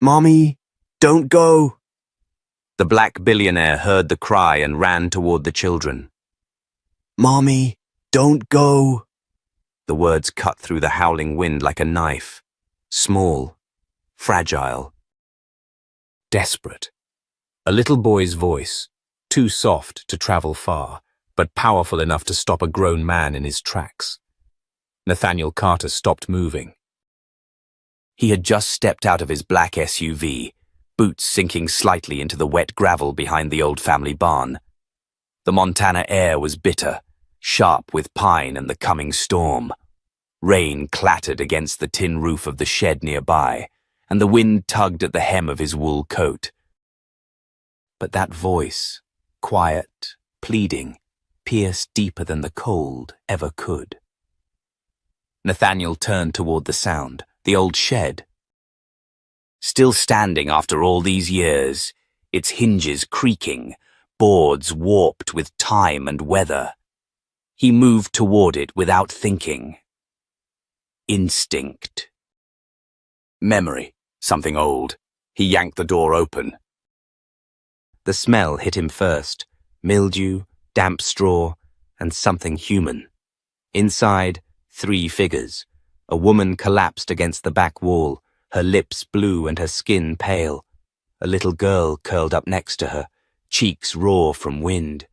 Mommy, don't go! The black billionaire heard the cry and ran toward the children. Mommy, don't go! The words cut through the howling wind like a knife. Small, fragile, desperate. A little boy's voice, too soft to travel far, but powerful enough to stop a grown man in his tracks. Nathaniel Carter stopped moving. He had just stepped out of his black SUV, boots sinking slightly into the wet gravel behind the old family barn. The Montana air was bitter, sharp with pine and the coming storm. Rain clattered against the tin roof of the shed nearby, and the wind tugged at the hem of his wool coat. But that voice, quiet, pleading, pierced deeper than the cold ever could. Nathaniel turned toward the sound, the old shed. Still standing after all these years, its hinges creaking, boards warped with time and weather. He moved toward it without thinking. Instinct. Memory, something old. He yanked the door open. The smell hit him first, mildew, damp straw, and something human. Inside, 3 figures. A woman collapsed against the back wall, her lips blue and her skin pale. A little girl curled up next to her, cheeks raw from wind.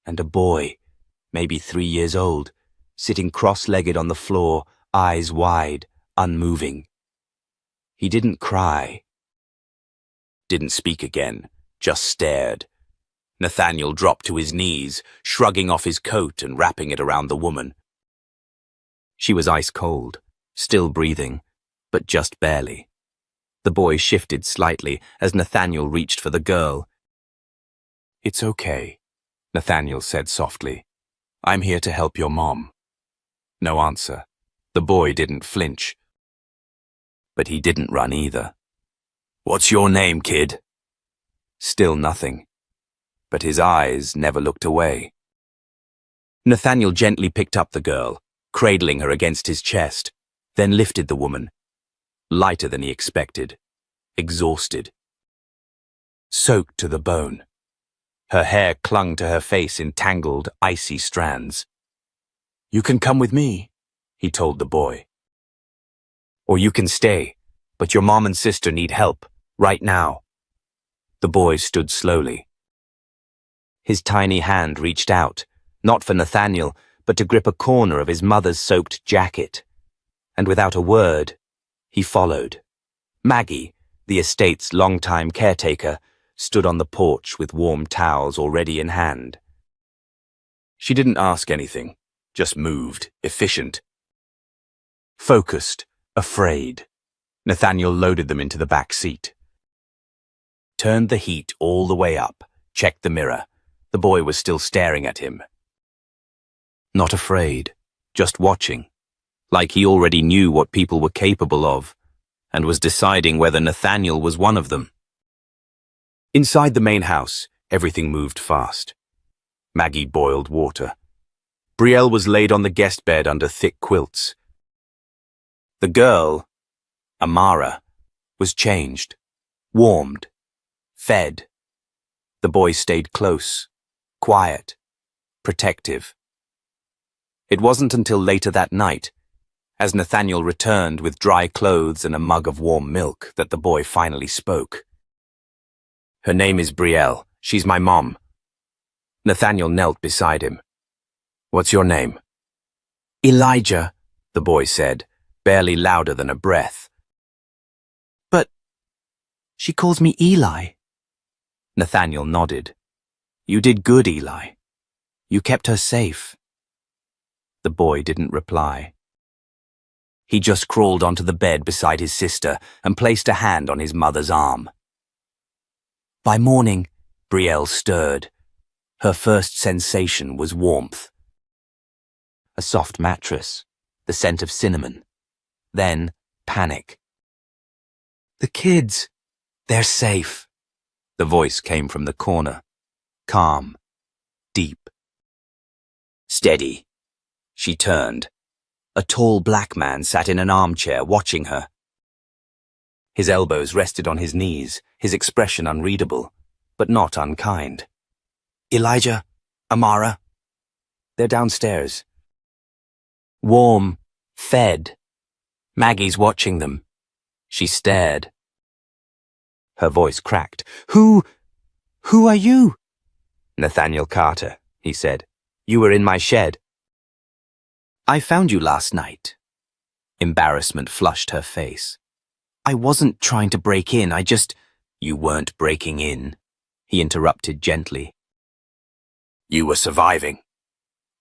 And a boy, maybe 3 years old, sitting cross-legged on the floor, eyes wide, unmoving. He didn't cry. Didn't speak again, just stared. Nathaniel dropped to his knees, shrugging off his coat and wrapping it around the woman. She was ice cold, still breathing, but just barely. The boy shifted slightly as Nathaniel reached for the girl. "It's okay," Nathaniel said softly. "I'm here to help your mom." No answer. The boy didn't flinch. But he didn't run either. "What's your name, kid?" Still nothing. But his eyes never looked away. Nathaniel gently picked up the girl, cradling her against his chest, then lifted the woman. Lighter than he expected. Exhausted. Soaked to the bone. Her hair clung to her face in tangled, icy strands. "You can come with me," he told the boy. "Or you can stay, but your mom and sister need help, right now." The boy stood slowly. His tiny hand reached out, not for Nathaniel, but to grip a corner of his mother's soaked jacket. And without a word, he followed. Maggie, the estate's longtime caretaker, stood on the porch with warm towels already in hand. She didn't ask anything, just moved, efficient. Focused, afraid. Nathaniel loaded them into the back seat. Turned the heat all the way up, checked the mirror. The boy was still staring at him. Not afraid, just watching, like he already knew what people were capable of, and was deciding whether Nathaniel was one of them. Inside the main house, everything moved fast. Maggie boiled water. Brielle was laid on the guest bed under thick quilts. The girl, Amara, was changed, warmed, fed. The boy stayed close, quiet, protective. It wasn't until later that night, as Nathaniel returned with dry clothes and a mug of warm milk, that the boy finally spoke. "Her name is Brielle. She's my mom." Nathaniel knelt beside him. "What's your name?" "Elijah," the boy said, barely louder than a breath. "But she calls me Eli." Nathaniel nodded. "You did good, Eli. You kept her safe." The boy didn't reply. He just crawled onto the bed beside his sister and placed a hand on his mother's arm. By morning, Brielle stirred. Her first sensation was warmth. A soft mattress, the scent of cinnamon. Then, panic. "The kids, they're safe." The voice came from the corner. Calm. Deep. "Steady." She turned. A tall black man sat in an armchair watching her. His elbows rested on his knees, his expression unreadable, but not unkind. Elijah, Amara. They're downstairs. Warm, fed. Maggie's watching them. She stared. Her voice cracked. Who are you? Nathaniel Carter, he said. You were in my shed. I found you last night. Embarrassment flushed her face. I wasn't trying to break in, You weren't breaking in, he interrupted gently. You were surviving.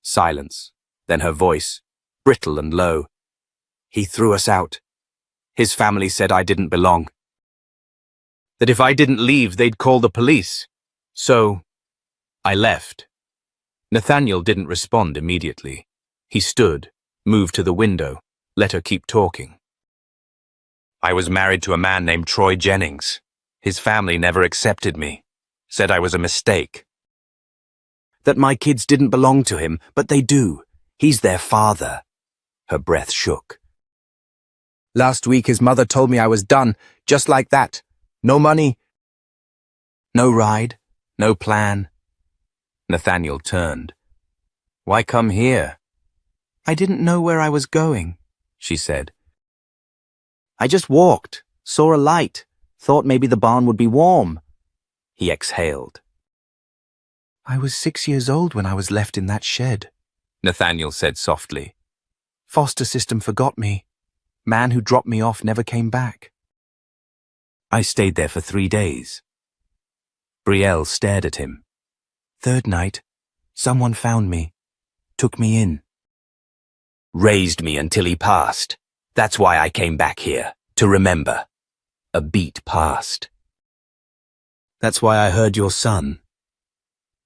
Silence, then her voice, brittle and low. He threw us out. His family said I didn't belong. That if I didn't leave, they'd call the police. So, I left. Nathaniel didn't respond immediately. He stood, moved to the window, let her keep talking. I was married to a man named Troy Jennings. His family never accepted me, said I was a mistake. That my kids didn't belong to him, but they do. He's their father. Her breath shook. Last week his mother told me I was done, just like that. No money. No ride, no plan. Nathaniel turned. Why come here? I didn't know where I was going, she said. I just walked, saw a light, thought maybe the barn would be warm. He exhaled. I was 6 years old when I was left in that shed, Nathaniel said softly. Foster system forgot me. Man who dropped me off never came back. I stayed there for 3 days. Brielle stared at him. Third night, someone found me, took me in. Raised me until he passed. That's why I came back here, to remember. A beat passed. That's why I heard your son.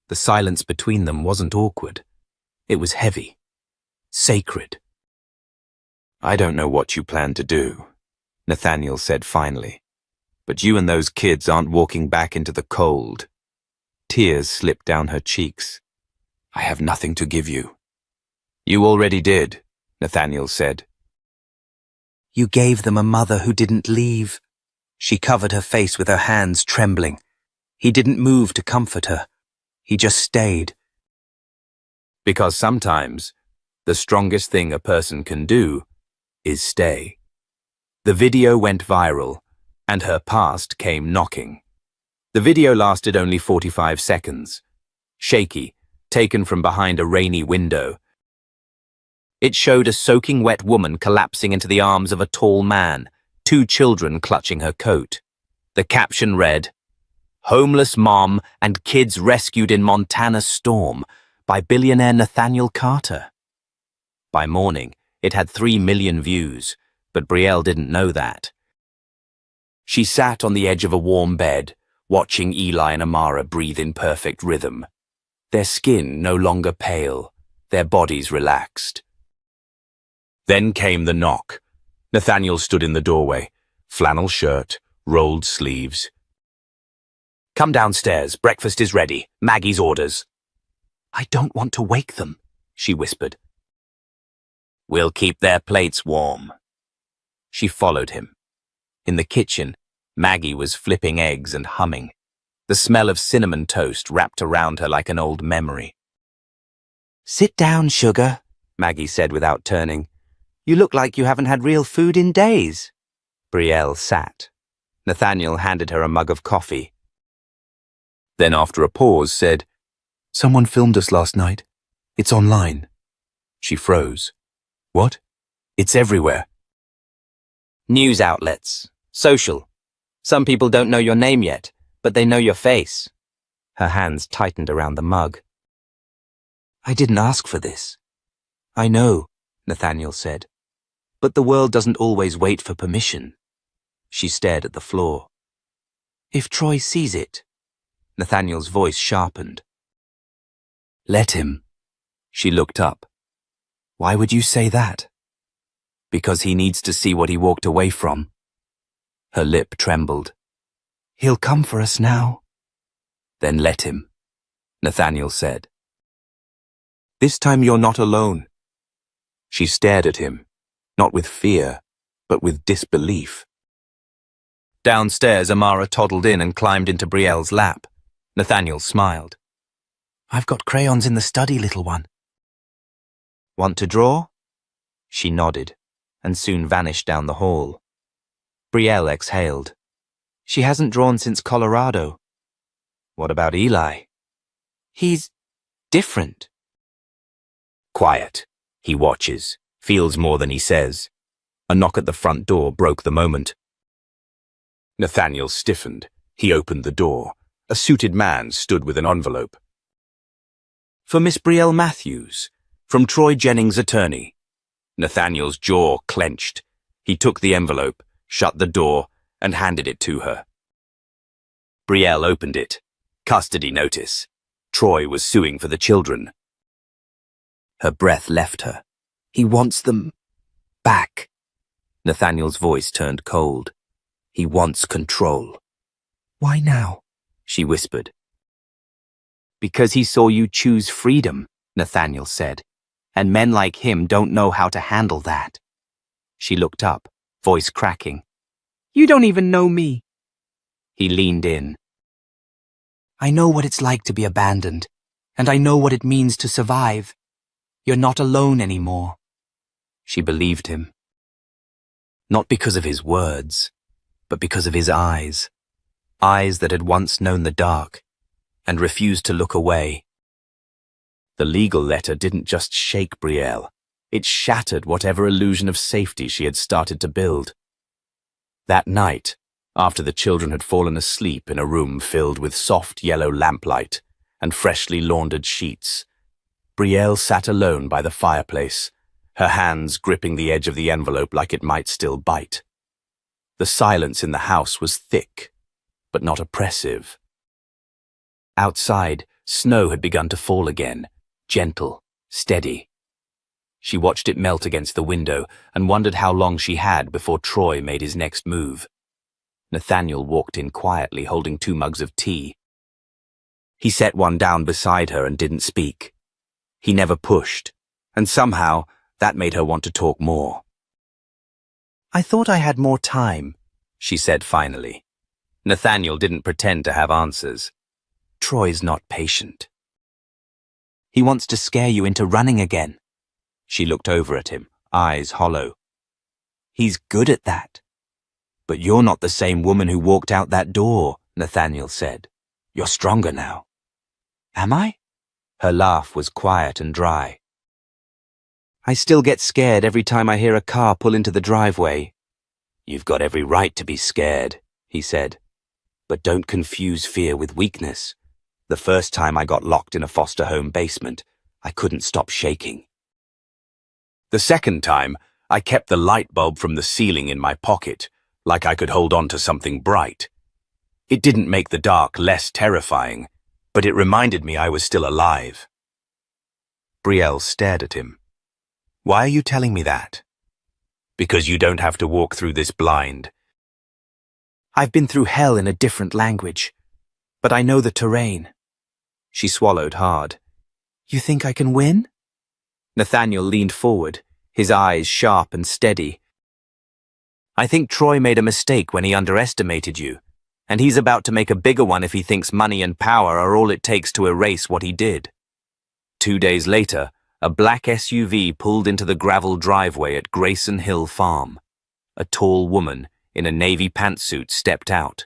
The silence between them wasn't awkward. It was heavy, sacred. I don't know what you plan to do, Nathaniel said finally. But you and those kids aren't walking back into the cold. Tears slipped down her cheeks. I have nothing to give you. You already did, Nathaniel said. You gave them a mother who didn't leave. She covered her face with her hands, trembling. He didn't move to comfort her. He just stayed. Because sometimes, the strongest thing a person can do is stay. The video went viral, and her past came knocking. The video lasted only 45 seconds. Shaky, taken from behind a rainy window. It showed a soaking wet woman collapsing into the arms of a tall man, 2 children clutching her coat. The caption read, Homeless Mom and Kids Rescued in Montana Storm by Billionaire Nathaniel Carter. By morning, it had 3 million views, but Brielle didn't know that. She sat on the edge of a warm bed, watching Eli and Amara breathe in perfect rhythm. Their skin no longer pale, their bodies relaxed. Then came the knock. Nathaniel stood in the doorway, flannel shirt, rolled sleeves. Come downstairs, breakfast is ready, Maggie's orders. I don't want to wake them, she whispered. We'll keep their plates warm. She followed him. In the kitchen, Maggie was flipping eggs and humming. The smell of cinnamon toast wrapped around her like an old memory. Sit down, sugar, Maggie said without turning. You look like you haven't had real food in days. Brielle sat. Nathaniel handed her a mug of coffee. Then after a pause said, Someone filmed us last night. It's online. She froze. What? It's everywhere. News outlets. Social. Some people don't know your name yet, but they know your face. Her hands tightened around the mug. I didn't ask for this. I know, Nathaniel said. But the world doesn't always wait for permission. She stared at the floor. If Troy sees it, Nathaniel's voice sharpened. Let him. She looked up. Why would you say that? Because he needs to see what he walked away from. Her lip trembled. He'll come for us now. Then let him, Nathaniel said. This time you're not alone. She stared at him, not with fear, but with disbelief. Downstairs, Amara toddled in and climbed into Brielle's lap. Nathaniel smiled. "I've got crayons in the study, little one." "Want to draw?" She nodded, and soon vanished down the hall. Brielle exhaled. "She hasn't drawn since Colorado." "What about Eli?" "He's different." Quiet. He watches, feels more than he says. A knock at the front door broke the moment. Nathaniel stiffened. He opened the door. A suited man stood with an envelope. "For Miss Brielle Matthews, from Troy Jennings' attorney." Nathaniel's jaw clenched. He took the envelope, shut the door, and handed it to her. Brielle opened it. Custody notice. Troy was suing for the children. Her breath left her. "He wants them back." Nathaniel's voice turned cold. "He wants control." "Why now?" she whispered. "Because he saw you choose freedom," Nathaniel said, "and men like him don't know how to handle that." She looked up, voice cracking. "You don't even know me." He leaned in. "I know what it's like to be abandoned, and I know what it means to survive. You're not alone anymore." She believed him. Not because of his words, but because of his eyes. Eyes that had once known the dark and refused to look away. The legal letter didn't just shake Brielle. It shattered whatever illusion of safety she had started to build. That night, after the children had fallen asleep in a room filled with soft yellow lamplight and freshly laundered sheets, Brielle sat alone by the fireplace, her hands gripping the edge of the envelope like it might still bite. The silence in the house was thick, but not oppressive. Outside, snow had begun to fall again, gentle, steady. She watched it melt against the window and wondered how long she had before Troy made his next move. Nathaniel walked in quietly, holding 2 mugs of tea. He set one down beside her and didn't speak. He never pushed, and somehow that made her want to talk more. "I thought I had more time," she said finally. Nathaniel didn't pretend to have answers. "Troy's not patient. He wants to scare you into running again." She looked over at him, eyes hollow. "He's good at that." "But you're not the same woman who walked out that door," Nathaniel said. "You're stronger now." "Am I?" Her laugh was quiet and dry. "I still get scared every time I hear a car pull into the driveway." "You've got every right to be scared," he said. "But don't confuse fear with weakness. The first time I got locked in a foster home basement, I couldn't stop shaking. The second time, I kept the light bulb from the ceiling in my pocket, like I could hold on to something bright. It didn't make the dark less terrifying, but it reminded me I was still alive." Brielle stared at him. "Why are you telling me that?" "Because you don't have to walk through this blind." "I've been through hell in a different language, but I know the terrain." She swallowed hard. "You think I can win?" Nathaniel leaned forward, his eyes sharp and steady. "I think Troy made a mistake when he underestimated you, and he's about to make a bigger one if he thinks money and power are all it takes to erase what he did." 2 days later, a black SUV pulled into the gravel driveway at Grayson Hill Farm. A tall woman in a navy pantsuit stepped out.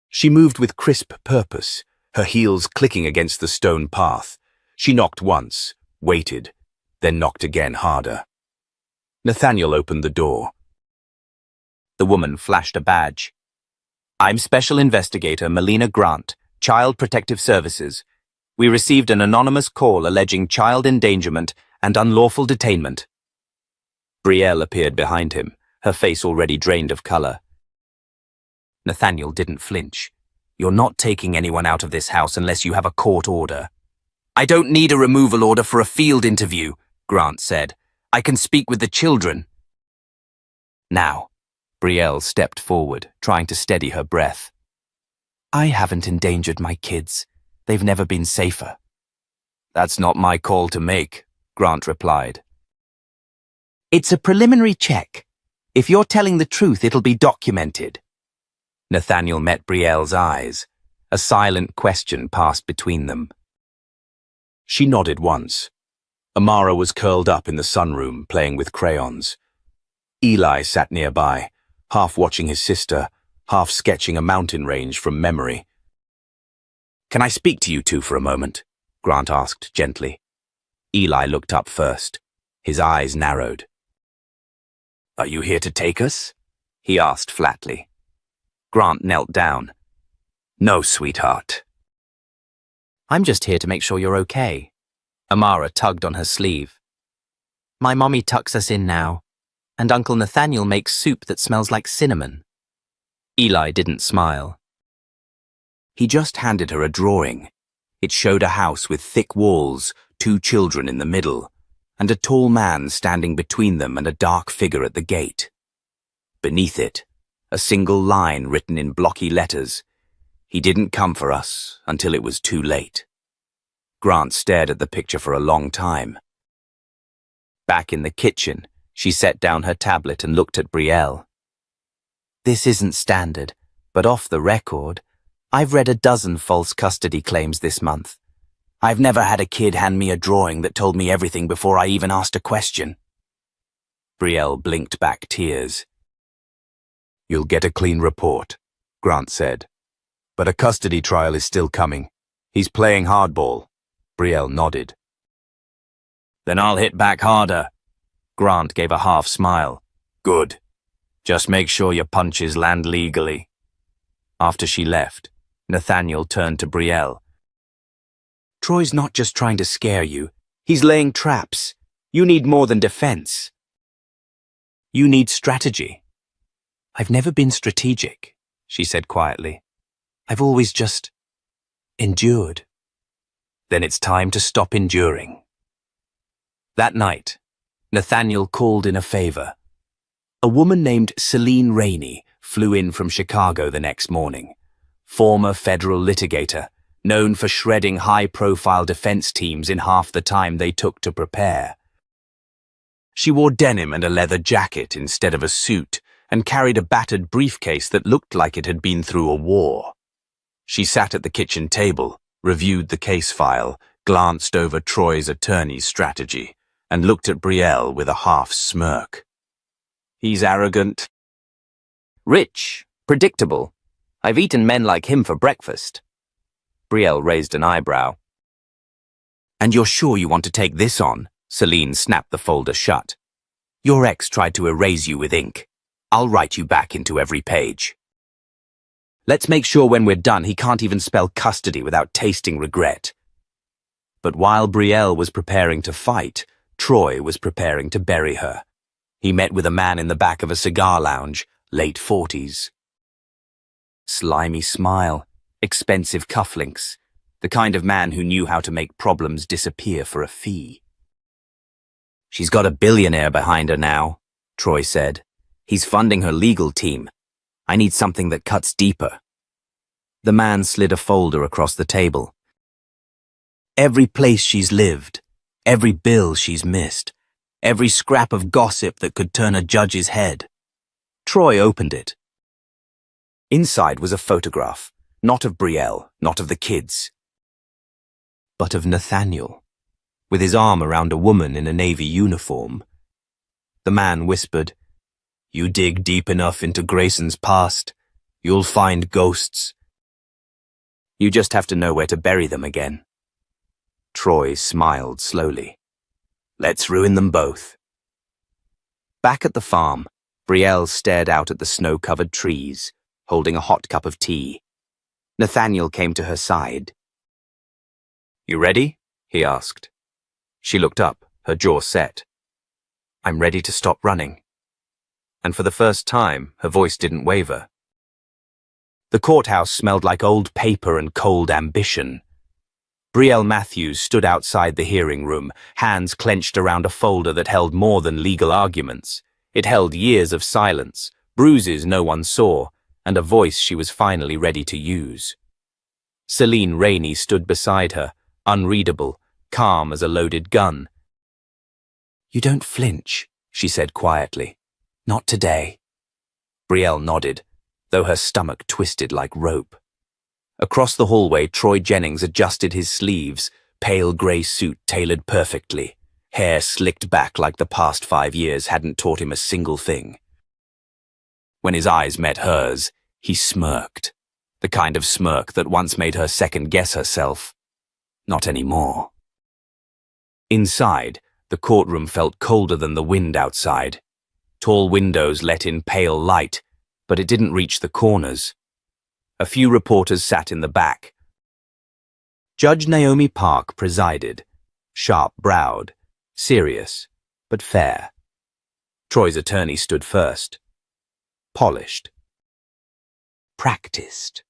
She moved with crisp purpose, her heels clicking against the stone path. She knocked once, waited, then knocked again harder. Nathaniel opened the door. The woman flashed a badge. "I'm Special Investigator Melina Grant, Child Protective Services. We received an anonymous call alleging child endangerment and unlawful detainment." Brielle appeared behind him, her face already drained of color. Nathaniel didn't flinch. "You're not taking anyone out of this house unless you have a court order." "I don't need a removal order for a field interview," Grant said. "I can speak with the children." Now, Brielle stepped forward, trying to steady her breath. "I haven't endangered my kids. They've never been safer." "That's not my call to make," Grant replied. "It's a preliminary check. If you're telling the truth, it'll be documented." Nathaniel met Brielle's eyes. A silent question passed between them. She nodded once. Amara was curled up in the sunroom, playing with crayons. Eli sat nearby, half watching his sister, half sketching a mountain range from memory. "Can I speak to you two for a moment?" Grant asked gently. Eli looked up first. His eyes narrowed. "Are you here to take us?" he asked flatly. Grant knelt down. "No, sweetheart." "I'm just here to make sure you're okay." Amara tugged on her sleeve. "My mommy tucks us in now, and Uncle Nathaniel makes soup that smells like cinnamon." Eli didn't smile. He just handed her a drawing. It showed a house with thick walls, 2 children in the middle, and a tall man standing between them and a dark figure at the gate. Beneath it, a single line written in blocky letters. "He didn't come for us until it was too late." Grant stared at the picture for a long time. Back in the kitchen, she set down her tablet and looked at Brielle. "This isn't standard, but off the record, I've read a dozen false custody claims this month. I've never had a kid hand me a drawing that told me everything before I even asked a question." Brielle blinked back tears. "You'll get a clean report," Grant said. "But a custody trial is still coming. He's playing hardball." Brielle nodded. "Then I'll hit back harder." Grant gave a half smile. "Good. Just make sure your punches land legally." After she left, Nathaniel turned to Brielle. "Troy's not just trying to scare you. He's laying traps. You need more than defense. You need strategy." "I've never been strategic," she said quietly. "I've always just endured." "Then it's time to stop enduring." That night, Nathaniel called in a favor. A woman named Celine Rainey flew in from Chicago the next morning. Former federal litigator, known for shredding high-profile defense teams in half the time they took to prepare. She wore denim and a leather jacket instead of a suit and carried a battered briefcase that looked like it had been through a war. She sat at the kitchen table, reviewed the case file, glanced over Troy's attorney's strategy, and looked at Brielle with a half smirk. "He's arrogant. Rich, predictable. I've eaten men like him for breakfast." Brielle raised an eyebrow. "And you're sure you want to take this on?" Celine snapped the folder shut. "Your ex tried to erase you with ink. I'll write you back into every page. Let's make sure when we're done he can't even spell custody without tasting regret." But while Brielle was preparing to fight, Troy was preparing to bury her. He met with a man in the back of a cigar lounge, late 40s. Slimy smile, expensive cufflinks, the kind of man who knew how to make problems disappear for a fee. "She's got a billionaire behind her now," Troy said. "He's funding her legal team. I need something that cuts deeper." The man slid a folder across the table. "Every place she's lived, every bill she's missed, every scrap of gossip that could turn a judge's head." Troy opened it. Inside was a photograph, not of Brielle, not of the kids, but of Nathaniel, with his arm around a woman in a Navy uniform. The man whispered, "You dig deep enough into Grayson's past, you'll find ghosts. You just have to know where to bury them again." Troy smiled slowly. "Let's ruin them both." Back at the farm, Brielle stared out at the snow-covered trees, holding a hot cup of tea. Nathaniel came to her side. "You ready?" he asked. She looked up, her jaw set. "I'm ready to stop running." And for the first time, her voice didn't waver. The courthouse smelled like old paper and cold ambition. Brielle Matthews stood outside the hearing room, hands clenched around a folder that held more than legal arguments. It held years of silence, bruises no one saw, and a voice she was finally ready to use. Celine Rainey stood beside her, unreadable, calm as a loaded gun. "You don't flinch," she said quietly. "Not today." Brielle nodded. though her stomach twisted like rope. Across the hallway, Troy Jennings adjusted his sleeves, pale grey suit tailored perfectly, hair slicked back like the past 5 years hadn't taught him a single thing. When his eyes met hers, he smirked, the kind of smirk that once made her second-guess herself. Not anymore. Inside, the courtroom felt colder than the wind outside. Tall windows let in pale light, but it didn't reach the corners. A few reporters sat in the back. Judge Naomi Park presided, sharp-browed, serious, but fair. Troy's attorney stood first. Polished. Practiced.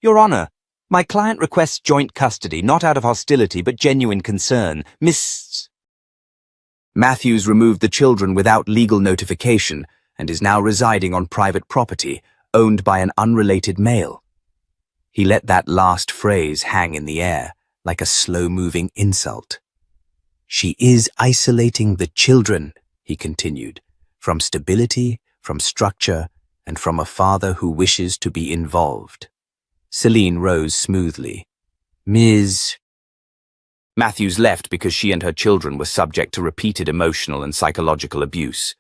Your Honor, my client requests joint custody, not out of hostility, but genuine concern. Miss Matthews removed the children without legal notification and is now residing on private property, owned by an unrelated male. He let that last phrase hang in the air, like a slow-moving insult. She is isolating the children, he continued, from stability, from structure, and from a father who wishes to be involved. Celine rose smoothly. Ms. Matthews left because she and her children were subject to repeated emotional and psychological abuse.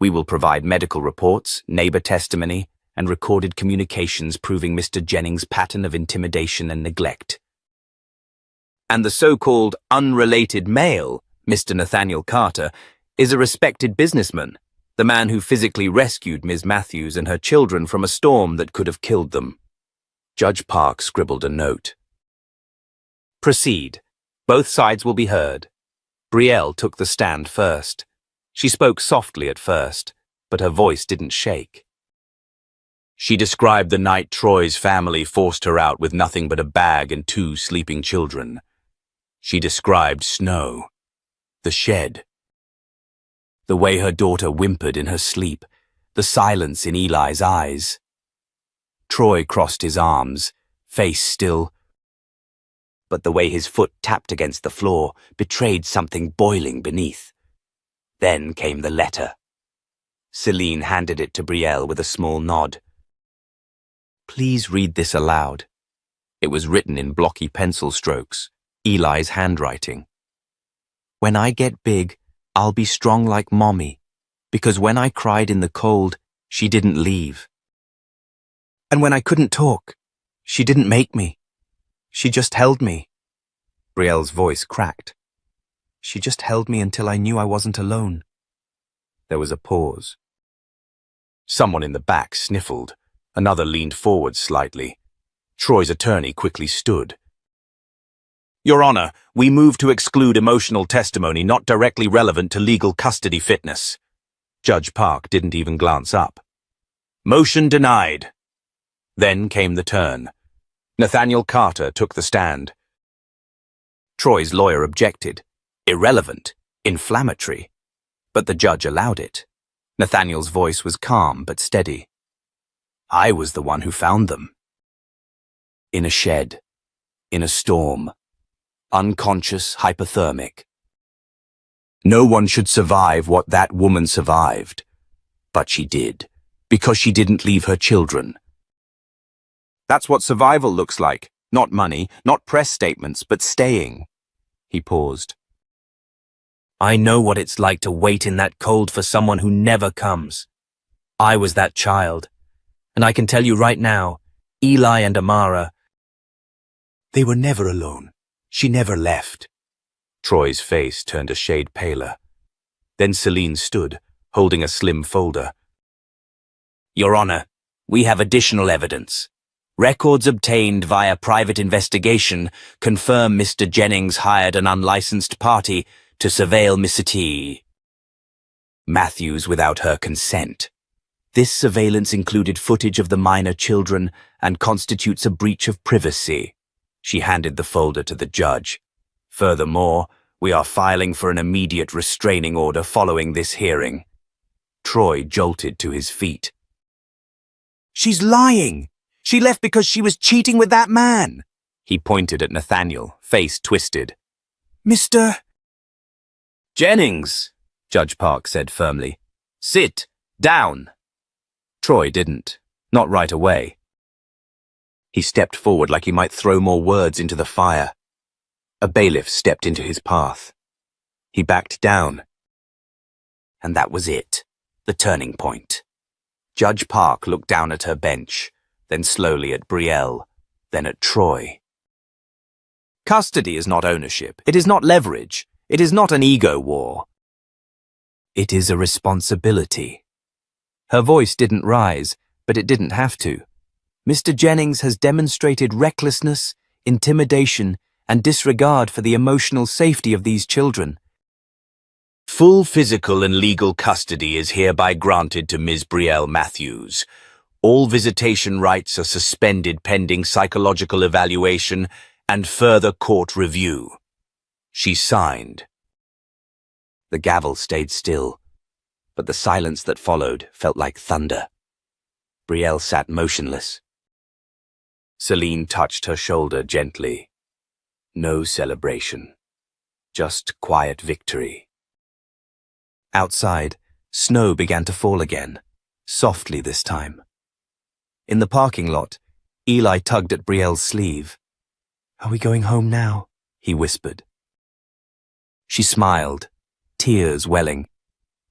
We will provide medical reports, neighbor testimony, and recorded communications proving Mr. Jennings' pattern of intimidation and neglect. And the so-called unrelated male, Mr. Nathaniel Carter, is a respected businessman, the man who physically rescued Ms. Matthews and her children from a storm that could have killed them. Judge Park scribbled a note. Proceed. Both sides will be heard. Brielle took the stand first. She spoke softly at first, but her voice didn't shake. She described the night Troy's family forced her out with nothing but a bag and 2 sleeping children. She described snow, the shed, the way her daughter whimpered in her sleep, the silence in Eli's eyes. Troy crossed his arms, face still, but the way his foot tapped against the floor betrayed something boiling beneath. Then came the letter. Celine handed it to Brielle with a small nod. Please read this aloud. It was written in blocky pencil strokes, Eli's handwriting. When I get big, I'll be strong like Mommy, because when I cried in the cold, she didn't leave. And when I couldn't talk, she didn't make me. She just held me. Brielle's voice cracked. She just held me until I knew I wasn't alone. There was a pause. Someone in the back sniffled. Another leaned forward slightly. Troy's attorney quickly stood. Your Honor, we move to exclude emotional testimony not directly relevant to legal custody fitness. Judge Park didn't even glance up. Motion denied. Then came the turn. Nathaniel Carter took the stand. Troy's lawyer objected. Irrelevant, inflammatory. But the judge allowed it. Nathaniel's voice was calm but steady. I was the one who found them. In a shed. In a storm. Unconscious, hypothermic. No one should survive what that woman survived. But she did, because she didn't leave her children. That's what survival looks like. Not money, not press statements, but staying. He paused. I know what it's like to wait in that cold for someone who never comes. I was that child. And I can tell you right now, Eli and Amara, they were never alone. She never left. Troy's face turned a shade paler. Then Celine stood, holding a slim folder. Your Honor, we have additional evidence. Records obtained via private investigation confirm Mr. Jennings hired an unlicensed party to surveil Miss T. Matthews without her consent. This surveillance included footage of the minor children and constitutes a breach of privacy. She handed the folder to the judge. Furthermore, we are filing for an immediate restraining order following this hearing. Troy jolted to his feet. She's lying! She left because she was cheating with that man! He pointed at Nathaniel, face twisted. Mr. Jennings, Judge Park said firmly. Sit down. Troy didn't. Not right away. He stepped forward like he might throw more words into the fire. A bailiff stepped into his path. He backed down. And that was it, the turning point. Judge Park looked down at her bench, then slowly at Brielle, then at Troy. Custody is not ownership. It is not leverage. It is not an ego war. It is a responsibility. Her voice didn't rise, but it didn't have to. Mr. Jennings has demonstrated recklessness, intimidation, and disregard for the emotional safety of these children. Full physical and legal custody is hereby granted to Ms. Brielle Matthews. All visitation rights are suspended pending psychological evaluation and further court review. She signed. The gavel stayed still, but the silence that followed felt like thunder. Brielle sat motionless. Celine touched her shoulder gently. No celebration, just quiet victory. Outside, snow began to fall again, softly this time. In the parking lot, Eli tugged at Brielle's sleeve. "Are we going home now?" he whispered. She smiled, tears welling.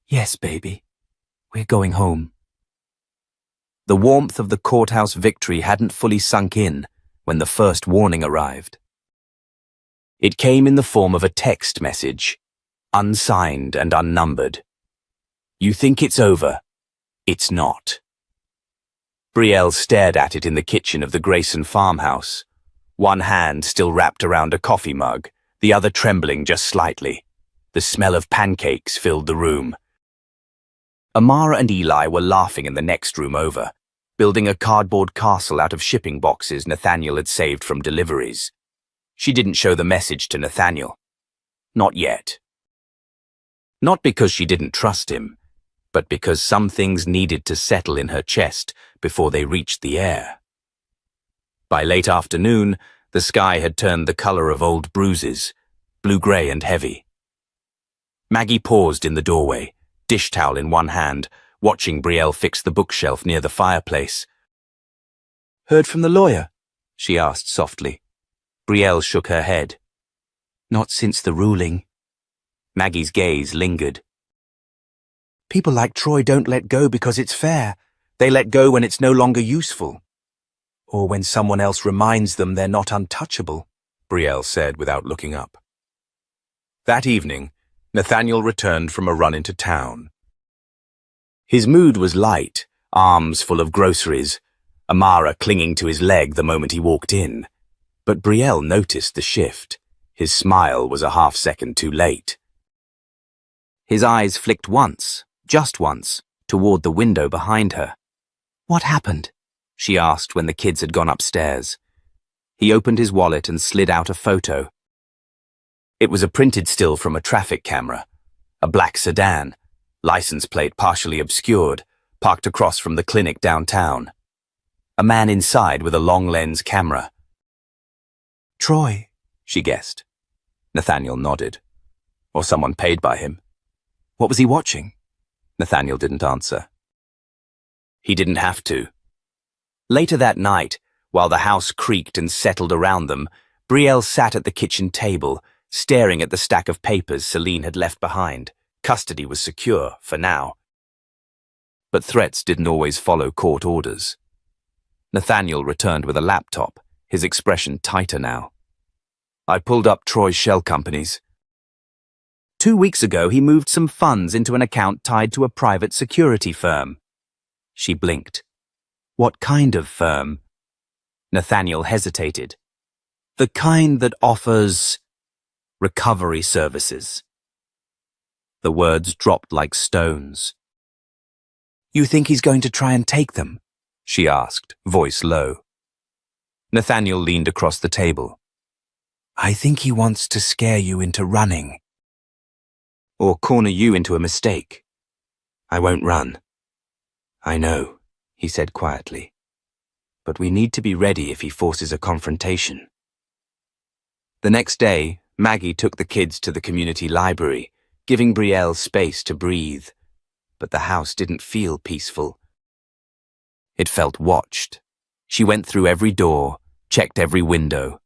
"Yes, baby, we're going home." The warmth of the courthouse victory hadn't fully sunk in when the first warning arrived. It came in the form of a text message, unsigned and unnumbered. "You think it's over. It's not." Brielle stared at it in the kitchen of the Grayson farmhouse, one hand still wrapped around a coffee mug, the other trembling just slightly. The smell of pancakes filled the room. Amara and Eli were laughing in the next room over, building a cardboard castle out of shipping boxes Nathaniel had saved from deliveries. She didn't show the message to Nathaniel. Not yet. Not because she didn't trust him, but because some things needed to settle in her chest before they reached the air. By late afternoon, the sky had turned the color of old bruises, blue-gray and heavy. Maggie paused in the doorway, dish towel in one hand, watching Brielle fix the bookshelf near the fireplace. "Heard from the lawyer?" she asked softly. Brielle shook her head. "Not since the ruling." Maggie's gaze lingered. "People like Troy don't let go because it's fair. They let go when it's no longer useful. Or when someone else reminds them they're not untouchable," Brielle said without looking up. That evening, Nathaniel returned from a run into town. His mood was light, arms full of groceries, Amara clinging to his leg the moment he walked in. But Brielle noticed the shift. His smile was a half-second too late. His eyes flicked once, just once, toward the window behind her. "What happened?" she asked when the kids had gone upstairs. He opened his wallet and slid out a photo. It was a printed still from a traffic camera, a black sedan, license plate partially obscured, parked across from the clinic downtown. A man inside with a long-lens camera. "Troy," she guessed. Nathaniel nodded. Or someone paid by him. What was he watching? Nathaniel didn't answer. He didn't have to. Later that night, while the house creaked and settled around them, Brielle sat at the kitchen table, staring at the stack of papers Celine had left behind. Custody was secure, for now. But threats didn't always follow court orders. Nathaniel returned with a laptop, his expression tighter now. "I pulled up Troy's shell companies. 2 weeks ago, he moved some funds into an account tied to a private security firm." She blinked. "What kind of firm?" Nathaniel hesitated. "The kind that offers recovery services." The words dropped like stones. "You think he's going to try and take them?" she asked, voice low. Nathaniel leaned across the table. "I think he wants to scare you into running. Or corner you into a mistake. I won't run." "I know," he said quietly. "But we need to be ready if he forces a confrontation." The next day, Maggie took the kids to the community library, giving Brielle space to breathe. But the house didn't feel peaceful. It felt watched. She went through every door, checked every window.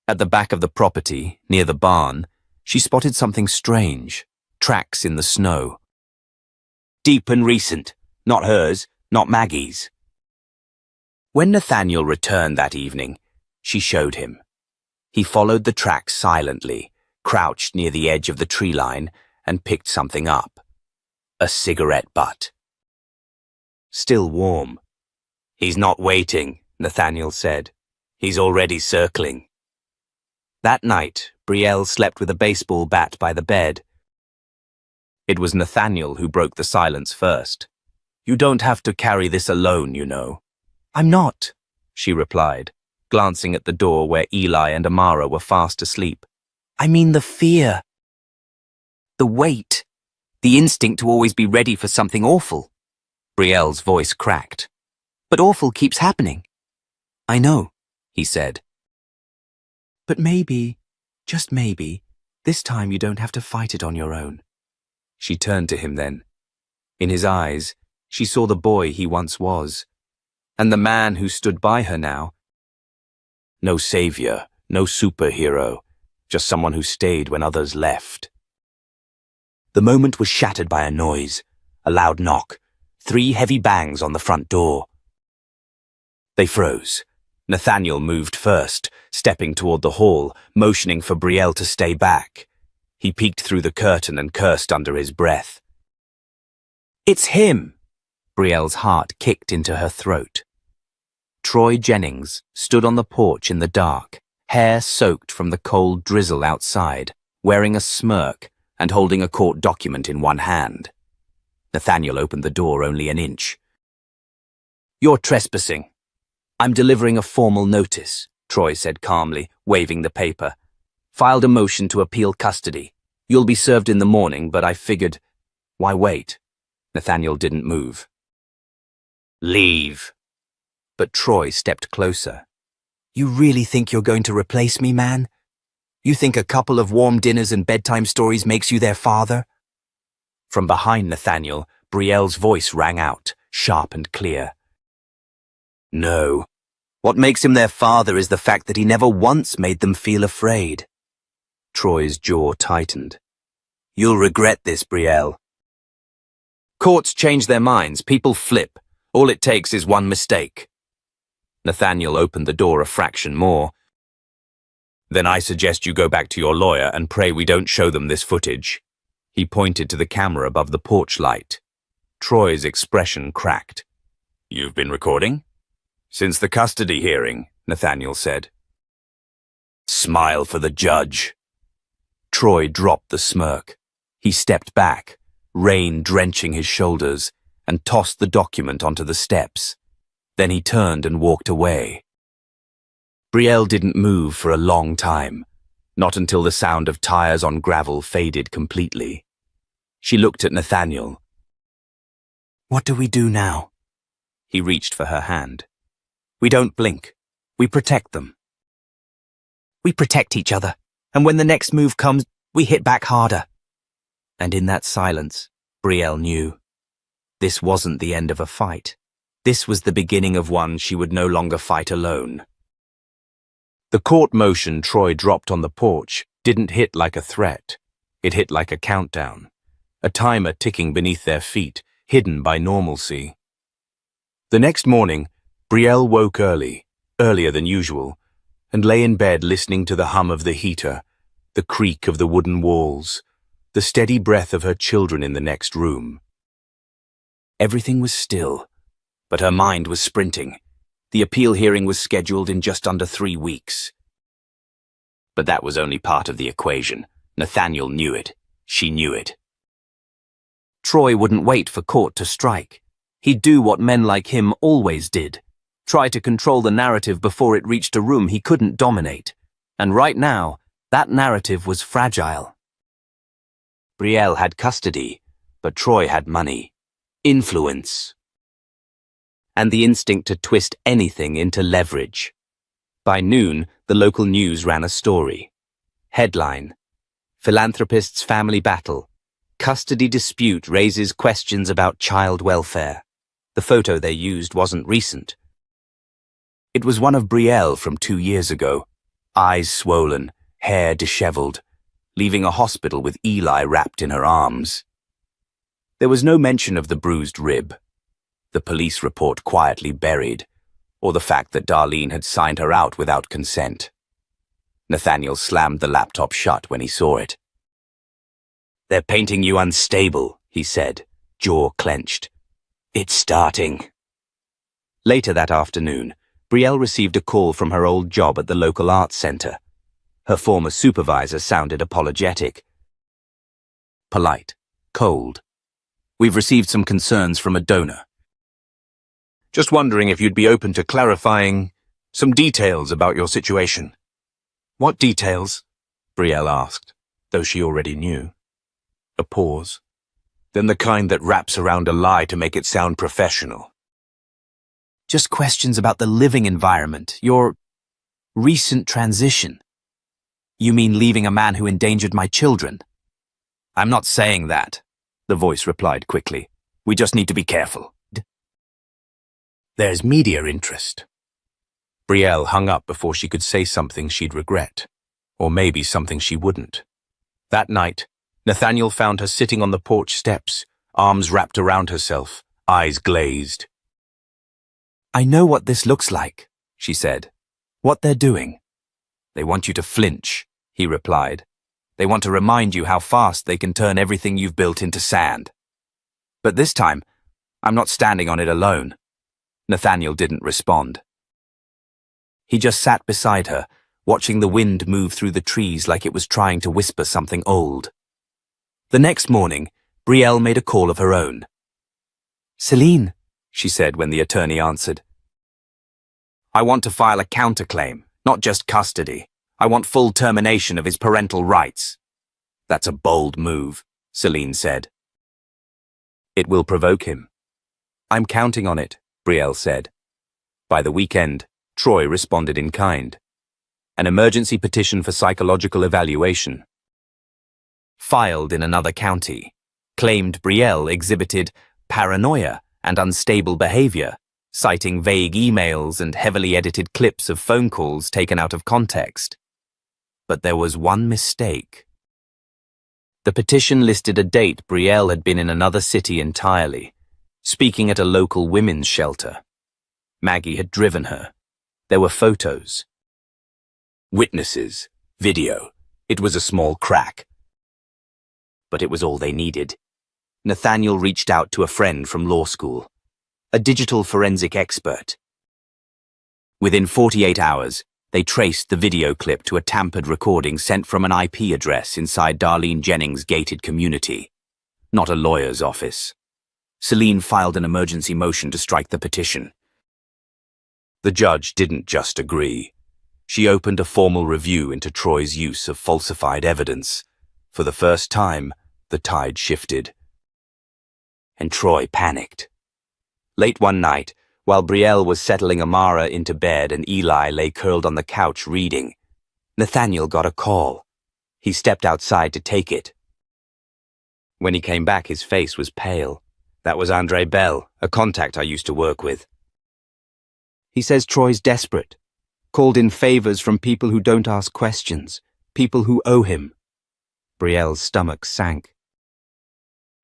At the back of the property, near the barn, she spotted something strange, tracks in the snow. Deep and recent, not hers, not Maggie's. When Nathaniel returned that evening, she showed him. He followed the tracks silently, crouched near the edge of the tree line, and picked something up. A cigarette butt. Still warm. "He's not waiting," Nathaniel said. "He's already circling." That night, Brielle slept with a baseball bat by the bed. It was Nathaniel who broke the silence first. "You don't have to carry this alone, you know." "I'm not," she replied, glancing at the door where Eli and Amara were fast asleep. "I mean the fear. The weight. The instinct to always be ready for something awful." Brielle's voice cracked. "But awful keeps happening." "I know," he said. "But maybe, just maybe, this time you don't have to fight it on your own." She turned to him then. In his eyes, she saw the boy he once was, and the man who stood by her now. No savior, no superhero, just someone who stayed when others left. The moment was shattered by a noise, a loud knock, 3 heavy bangs on the front door. They froze. Nathaniel moved first, stepping toward the hall, motioning for Brielle to stay back. He peeked through the curtain and cursed under his breath. "It's him!" Brielle's heart kicked into her throat. Troy Jennings stood on the porch in the dark, hair soaked from the cold drizzle outside, wearing a smirk and holding a court document in one hand. Nathaniel opened the door only an inch. "You're trespassing." "I'm delivering a formal notice," Troy said calmly, waving the paper. "Filed a motion to appeal custody. You'll be served in the morning, but I figured..." "Why wait?" Nathaniel didn't move. "Leave." But Troy stepped closer. "You really think you're going to replace me, man? You think a couple of warm dinners and bedtime stories makes you their father?" From behind Nathaniel, Brielle's voice rang out, sharp and clear. "No. What makes him their father is the fact that he never once made them feel afraid." Troy's jaw tightened. "You'll regret this, Brielle." "Courts change their minds, people flip. All it takes is one mistake." Nathaniel opened the door a fraction more. "Then I suggest you go back to your lawyer and pray we don't show them this footage." He pointed to the camera above the porch light. Troy's expression cracked. "You've been recording?" "Since the custody hearing," Nathaniel said. "Smile for the judge." Troy dropped the smirk. He stepped back, rain drenching his shoulders, and tossed the document onto the steps. Then he turned and walked away. Brielle didn't move for a long time, not until the sound of tires on gravel faded completely. She looked at Nathaniel. "What do we do now?" He reached for her hand. "We don't blink. We protect them. We protect each other, and when the next move comes, we hit back harder." And in that silence, Brielle knew. This wasn't the end of a fight. This was the beginning of one she would no longer fight alone. The court motion Troy dropped on the porch didn't hit like a threat. It hit like a countdown, a timer ticking beneath their feet, hidden by normalcy. The next morning, Brielle woke early, earlier than usual, and lay in bed listening to the hum of the heater, the creak of the wooden walls, the steady breath of her children in the next room. Everything was still, but her mind was sprinting. The appeal hearing was scheduled in just under 3 weeks. But that was only part of the equation. Nathaniel knew it. She knew it. Troy wouldn't wait for court to strike. He'd do what men like him always did. Try to control the narrative before it reached a room he couldn't dominate. And right now, that narrative was fragile. Brielle had custody, but Troy had money, influence, and the instinct to twist anything into leverage. By noon, the local news ran a story. Headline: Philanthropist's family battle. Custody dispute raises questions about child welfare. The photo they used wasn't recent. It was one of Brielle from 2 years ago, eyes swollen, hair disheveled, leaving a hospital with Eli wrapped in her arms. There was no mention of the bruised rib, the police report quietly buried, or the fact that Darlene had signed her out without consent. Nathaniel slammed the laptop shut when he saw it. "They're painting you unstable," he said, jaw clenched. "It's starting." Later that afternoon, Brielle received a call from her old job at the local arts center. Her former supervisor sounded apologetic. Polite, cold. "We've received some concerns from a donor. Just wondering if you'd be open to clarifying some details about your situation." "What details?" Brielle asked, though she already knew. A pause. Then the kind that wraps around a lie to make it sound professional. "Just questions about the living environment, your recent transition." "You mean leaving a man who endangered my children?" "I'm not saying that," the voice replied quickly. "We just need to be careful." "There's media interest." Brielle hung up before she could say something she'd regret, or maybe something she wouldn't. That night, Nathaniel found her sitting on the porch steps, arms wrapped around herself, eyes glazed. "I know what this looks like," she said. "What they're doing." "They want you to flinch," he replied. "They want to remind you how fast they can turn everything you've built into sand. But this time, I'm not standing on it alone." Nathaniel didn't respond. He just sat beside her, watching the wind move through the trees like it was trying to whisper something old. The next morning, Brielle made a call of her own. "Celine," she said when the attorney answered. "I want to file a counterclaim, not just custody. I want full termination of his parental rights." "That's a bold move," Celine said. "It will provoke him." "I'm counting on it," Brielle said. By the weekend, Troy responded in kind. An emergency petition for psychological evaluation. Filed in another county, claimed Brielle exhibited paranoia and unstable behavior, citing vague emails and heavily edited clips of phone calls taken out of context. But there was one mistake. The petition listed a date Brielle had been in another city entirely, speaking at a local women's shelter. Maggie had driven her. There were photos. Witnesses, video. It was a small crack. But it was all they needed. Nathaniel reached out to a friend from law school, a digital forensic expert. Within 48 hours, they traced the video clip to a tampered recording sent from an IP address inside Darlene Jennings' gated community, not a lawyer's office. Celine filed an emergency motion to strike the petition. The judge didn't just agree. She opened a formal review into Troy's use of falsified evidence. For the first time, the tide shifted. And Troy panicked. Late one night, while Brielle was settling Amara into bed and Eli lay curled on the couch reading, Nathaniel got a call. He stepped outside to take it. When he came back, his face was pale. That was Andre Bell, a contact I used to work with. He says Troy's desperate, called in favors from people who don't ask questions, people who owe him. Brielle's stomach sank.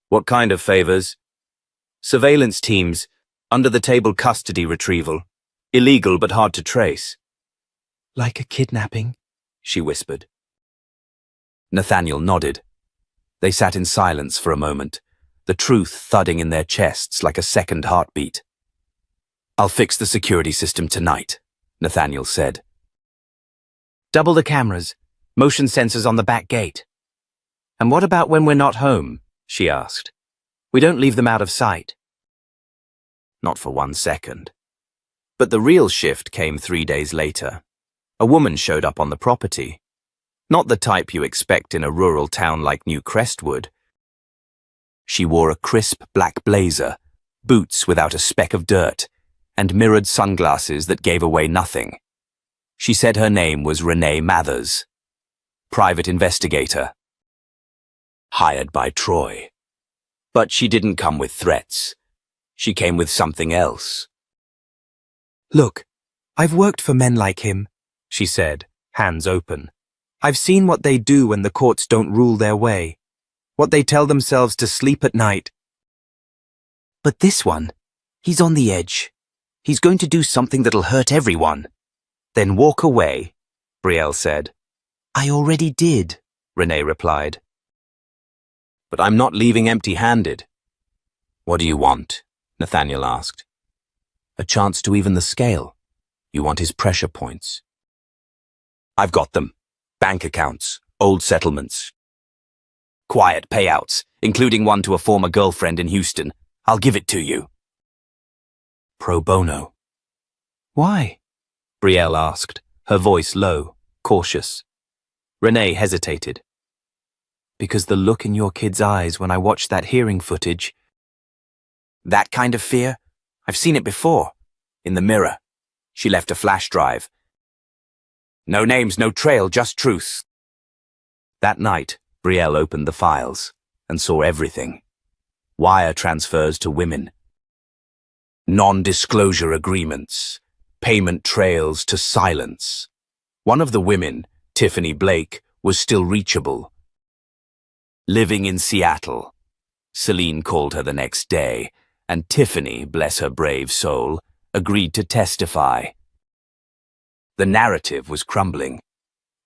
What kind of favors? Surveillance teams, under-the-table custody retrieval, illegal but hard to trace. Like a kidnapping, she whispered. Nathaniel nodded. They sat in silence for a moment, the truth thudding in their chests like a second heartbeat. I'll fix the security system tonight, Nathaniel said. Double the cameras, motion sensors on the back gate. And what about when we're not home? She asked. We don't leave them out of sight. Not for 1 second. But the real shift came 3 days later. A woman showed up on the property. Not the type you expect in a rural town like New Crestwood. She wore a crisp black blazer, boots without a speck of dirt, and mirrored sunglasses that gave away nothing. She said her name was Renee Mathers, private investigator, hired by Troy. But she didn't come with threats. She came with something else. Look, I've worked for men like him, she said, hands open. I've seen what they do when the courts don't rule their way, what they tell themselves to sleep at night. But this one, he's on the edge. He's going to do something that'll hurt everyone. Then walk away, Brielle said. I already did, Renee replied. But I'm not leaving empty-handed. What do you want? Nathaniel asked. A chance to even the scale. You want his pressure points. I've got them. Bank accounts, old settlements. Quiet payouts, including one to a former girlfriend in Houston. I'll give it to you. Pro bono. Why? Brielle asked, her voice low, cautious. Renee hesitated. Because the look in your kid's eyes when I watched that hearing footage. That kind of fear? I've seen it before. In the mirror. She left a flash drive. No names, no trail, just truth. That night, Brielle opened the files and saw everything. Wire transfers to women. Non-disclosure agreements. Payment trails to silence. One of the women, Tiffany Blake, was still reachable. Living in Seattle. Celine called her the next day, and Tiffany, bless her brave soul, agreed to testify. The narrative was crumbling.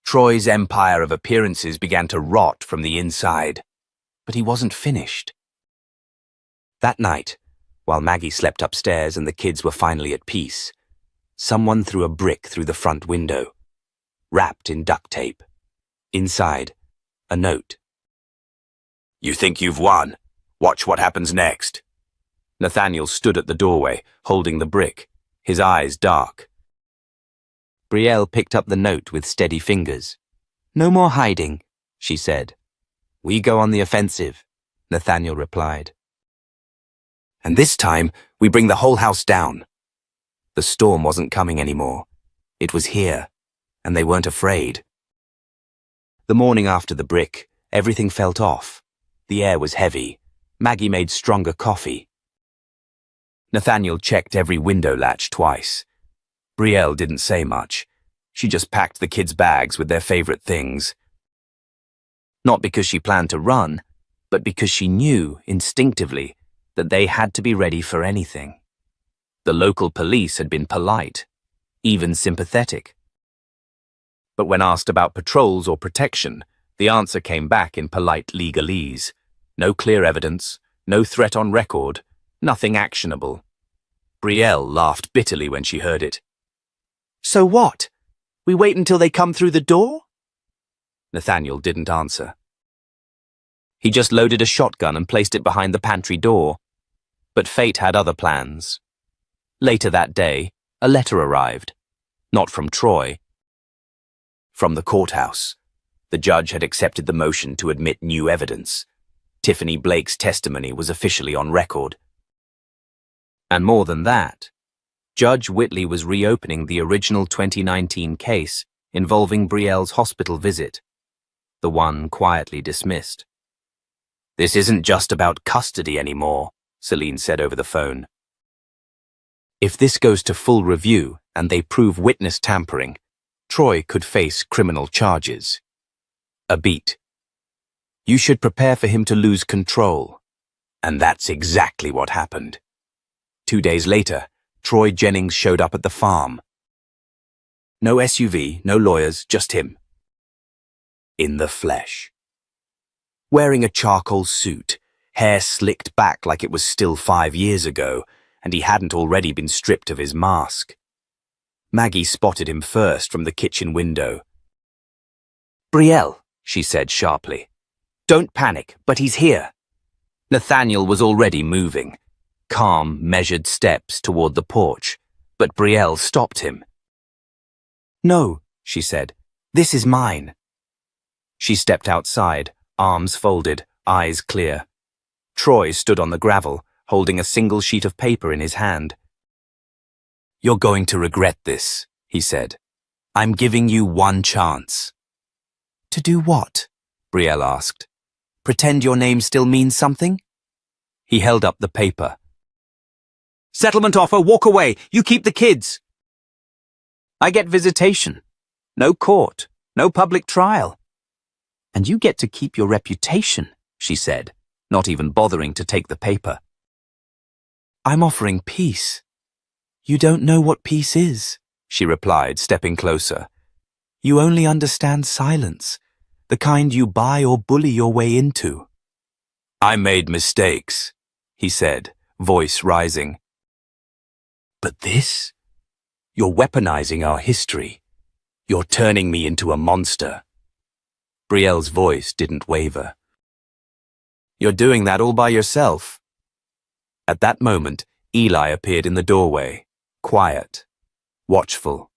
Troy's empire of appearances began to rot from the inside, but he wasn't finished. That night, while Maggie slept upstairs and the kids were finally at peace, someone threw a brick through the front window, wrapped in duct tape. Inside, a note. You think you've won? Watch what happens next. Nathaniel stood at the doorway, holding the brick, his eyes dark. Brielle picked up the note with steady fingers. No more hiding, she said. We go on the offensive, Nathaniel replied. And this time, we bring the whole house down. The storm wasn't coming anymore. It was here, and they weren't afraid. The morning after the brick, everything felt off. The air was heavy. Maggie made stronger coffee. Nathaniel checked every window latch twice. Brielle didn't say much. She just packed the kids' bags with their favorite things. Not because she planned to run, but because she knew, instinctively, that they had to be ready for anything. The local police had been polite, even sympathetic. But when asked about patrols or protection, the answer came back in polite legalese. No clear evidence, no threat on record, nothing actionable. Brielle laughed bitterly when she heard it. So what? We wait until they come through the door? Nathaniel didn't answer. He just loaded a shotgun and placed it behind the pantry door. But fate had other plans. Later that day, a letter arrived. Not from Troy. From the courthouse. The judge had accepted the motion to admit new evidence. Tiffany Blake's testimony was officially on record. And more than that, Judge Whitley was reopening the original 2019 case involving Brielle's hospital visit, the one quietly dismissed. This isn't just about custody anymore, Celine said over the phone. If this goes to full review and they prove witness tampering, Troy could face criminal charges. A beat. You should prepare for him to lose control. And that's exactly what happened. 2 days later, Troy Jennings showed up at the farm. No SUV, no lawyers, just him. In the flesh. Wearing a charcoal suit, hair slicked back like it was still 5 years ago, and he hadn't already been stripped of his mask. Maggie spotted him first from the kitchen window. Brielle, she said sharply. Don't panic, but he's here. Nathaniel was already moving. Calm, measured steps toward the porch, but Brielle stopped him. No, she said. This is mine. She stepped outside, arms folded, eyes clear. Troy stood on the gravel, holding a single sheet of paper in his hand. You're going to regret this, he said. I'm giving you one chance. To do what? Brielle asked. Pretend your name still means something? He held up the paper. Settlement offer, walk away. You keep the kids. I get visitation. No court. No public trial. And you get to keep your reputation, she said, not even bothering to take the paper. I'm offering peace. You don't know what peace is, she replied, stepping closer. You only understand silence, the kind you buy or bully your way into. I made mistakes, he said, voice rising. But this? You're weaponizing our history. You're turning me into a monster. Brielle's voice didn't waver. You're doing that all by yourself. At that moment, Eli appeared in the doorway, quiet, watchful.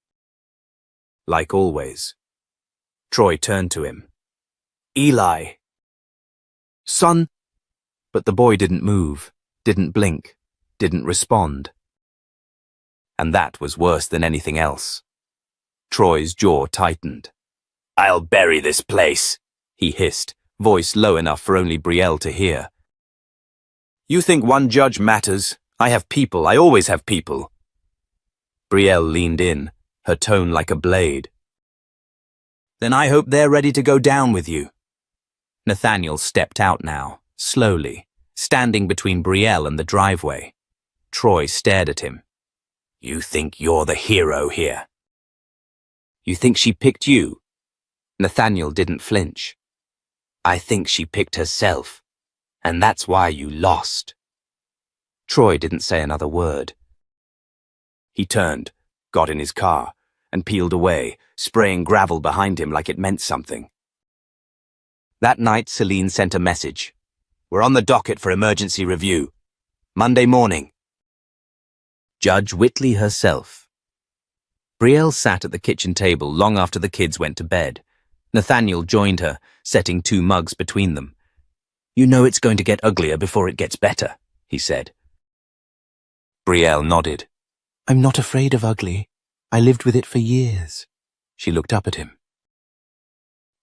Like always. Troy turned to him. Eli. Son. But the boy didn't move, didn't blink, didn't respond. And that was worse than anything else. Troy's jaw tightened. I'll bury this place, he hissed, voice low enough for only Brielle to hear. You think one judge matters? I have people, I always have people. Brielle leaned in, her tone like a blade. Then I hope they're ready to go down with you. Nathaniel stepped out now, slowly, standing between Brielle and the driveway. Troy stared at him. You think you're the hero here? You think she picked you? Nathaniel didn't flinch. I think she picked herself, and that's why you lost. Troy didn't say another word. He turned, got in his car, and peeled away, spraying gravel behind him like it meant something. That night, Celine sent a message. We're on the docket for emergency review. Monday morning. Judge Whitley herself. Brielle sat at the kitchen table long after the kids went to bed. Nathaniel joined her, setting 2 mugs between them. You know it's going to get uglier before it gets better, he said. Brielle nodded. I'm not afraid of ugly. I lived with it for years. She looked up at him.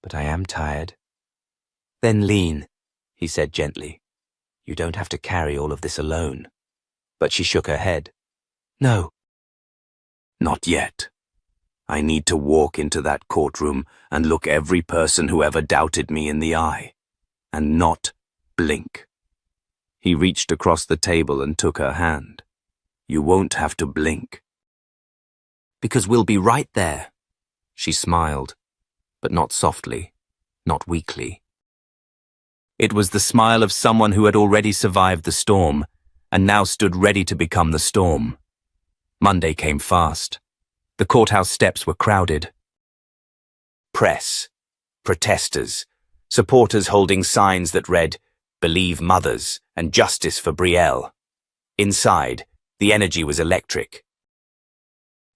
But I am tired. Then lean, he said gently. You don't have to carry all of this alone. But she shook her head. No. Not yet. I need to walk into that courtroom and look every person who ever doubted me in the eye. And not blink. He reached across the table and took her hand. You won't have to blink. Because we'll be right there. She smiled, but not softly, not weakly. It was the smile of someone who had already survived the storm and now stood ready to become the storm. Monday came fast. The courthouse steps were crowded. Press, protesters, supporters holding signs that read, Believe Mothers and Justice for Brielle. Inside, the energy was electric.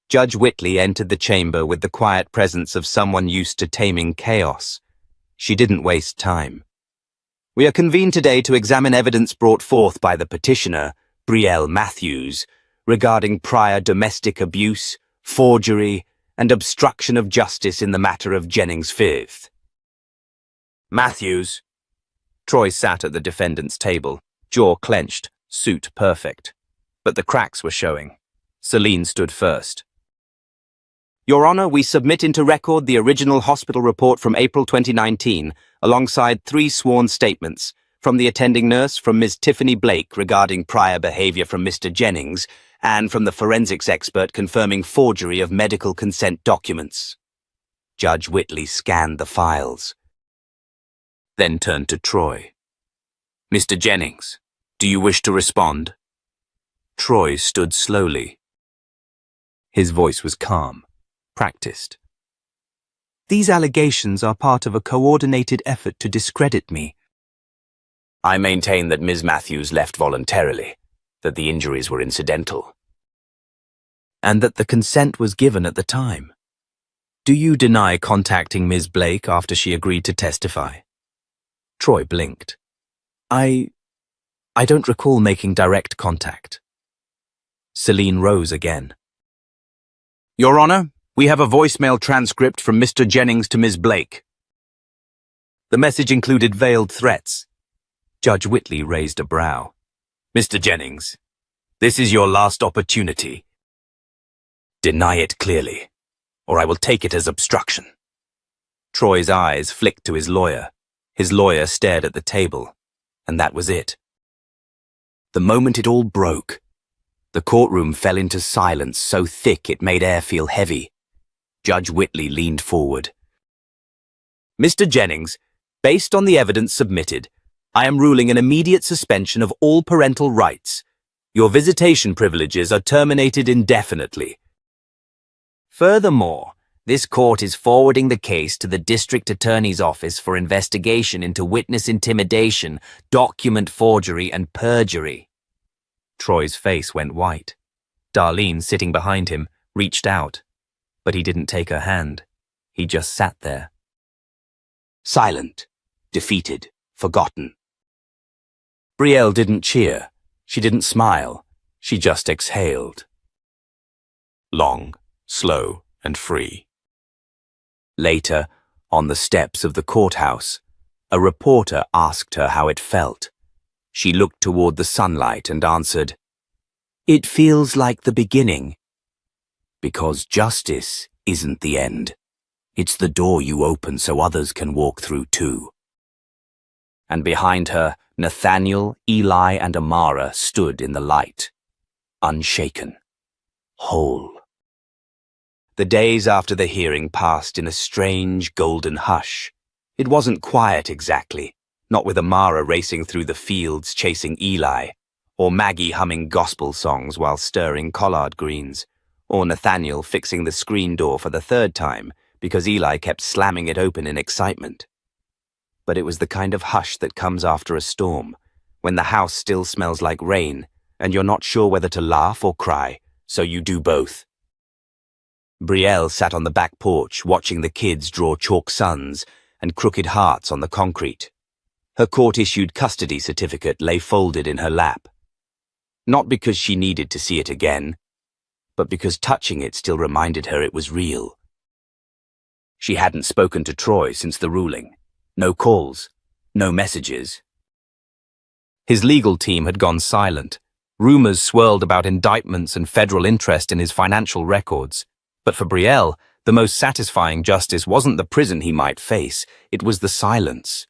Judge Whitley entered the chamber with the quiet presence of someone used to taming chaos. She didn't waste time. We are convened today to examine evidence brought forth by the petitioner, Brielle Matthews, regarding prior domestic abuse, forgery, and obstruction of justice in the matter of Jennings Fifth. Matthews. Troy sat at the defendant's table, jaw clenched, suit perfect. But the cracks were showing. Celine stood first. Your Honor, we submit into record the original hospital report from April 2019, alongside 3 sworn statements, from the attending nurse, from Ms. Tiffany Blake regarding prior behavior from Mr. Jennings, and from the forensics expert confirming forgery of medical consent documents. Judge Whitley scanned the files. Then turned to Troy. Mr. Jennings, do you wish to respond? Troy stood slowly. His voice was calm, practiced. These allegations are part of a coordinated effort to discredit me. I maintain that Ms. Matthews left voluntarily, that the injuries were incidental, and that the consent was given at the time. Do you deny contacting Ms. Blake after she agreed to testify? Troy blinked. I don't recall making direct contact. Celine rose again. Your Honor, we have a voicemail transcript from Mr. Jennings to Ms. Blake. The message included veiled threats. Judge Whitley raised a brow. Mr. Jennings, This is your last opportunity. Deny it clearly, or I will take it as obstruction. Troy's eyes flicked to his lawyer. His lawyer stared at the table, and that was it. The moment it all broke, the courtroom fell into silence so thick it made air feel heavy. Judge Whitley leaned forward. Mr. Jennings, based on the evidence submitted, I am ruling an immediate suspension of all parental rights. Your visitation privileges are terminated indefinitely. Furthermore, this court is forwarding the case to the District Attorney's Office for investigation into witness intimidation, document forgery, and perjury. Troy's face went white. Darlene, sitting behind him, reached out, but he didn't take her hand. He just sat there. Silent, defeated, forgotten. Brielle didn't cheer. She didn't smile. She just exhaled. Long, slow, and free. Later, on the steps of the courthouse, a reporter asked her how it felt. She looked toward the sunlight and answered, "It feels like the beginning." Because justice isn't the end. It's the door you open so others can walk through too. And behind her, Nathaniel, Eli, and Amara stood in the light, unshaken, whole. The days after the hearing passed in a strange golden hush. It wasn't quiet exactly, not with Amara racing through the fields chasing Eli, or Maggie humming gospel songs while stirring collard greens, or Nathaniel fixing the screen door for the third time because Eli kept slamming it open in excitement. But it was the kind of hush that comes after a storm, when the house still smells like rain, and you're not sure whether to laugh or cry, so you do both. Brielle sat on the back porch watching the kids draw chalk suns and crooked hearts on the concrete. Her court-issued custody certificate lay folded in her lap. Not because she needed to see it again, but because touching it still reminded her it was real. She hadn't spoken to Troy since the ruling. No calls, no messages. His legal team had gone silent. Rumors swirled about indictments and federal interest in his financial records. But for Brielle, the most satisfying justice wasn't the prison he might face, it was the silence.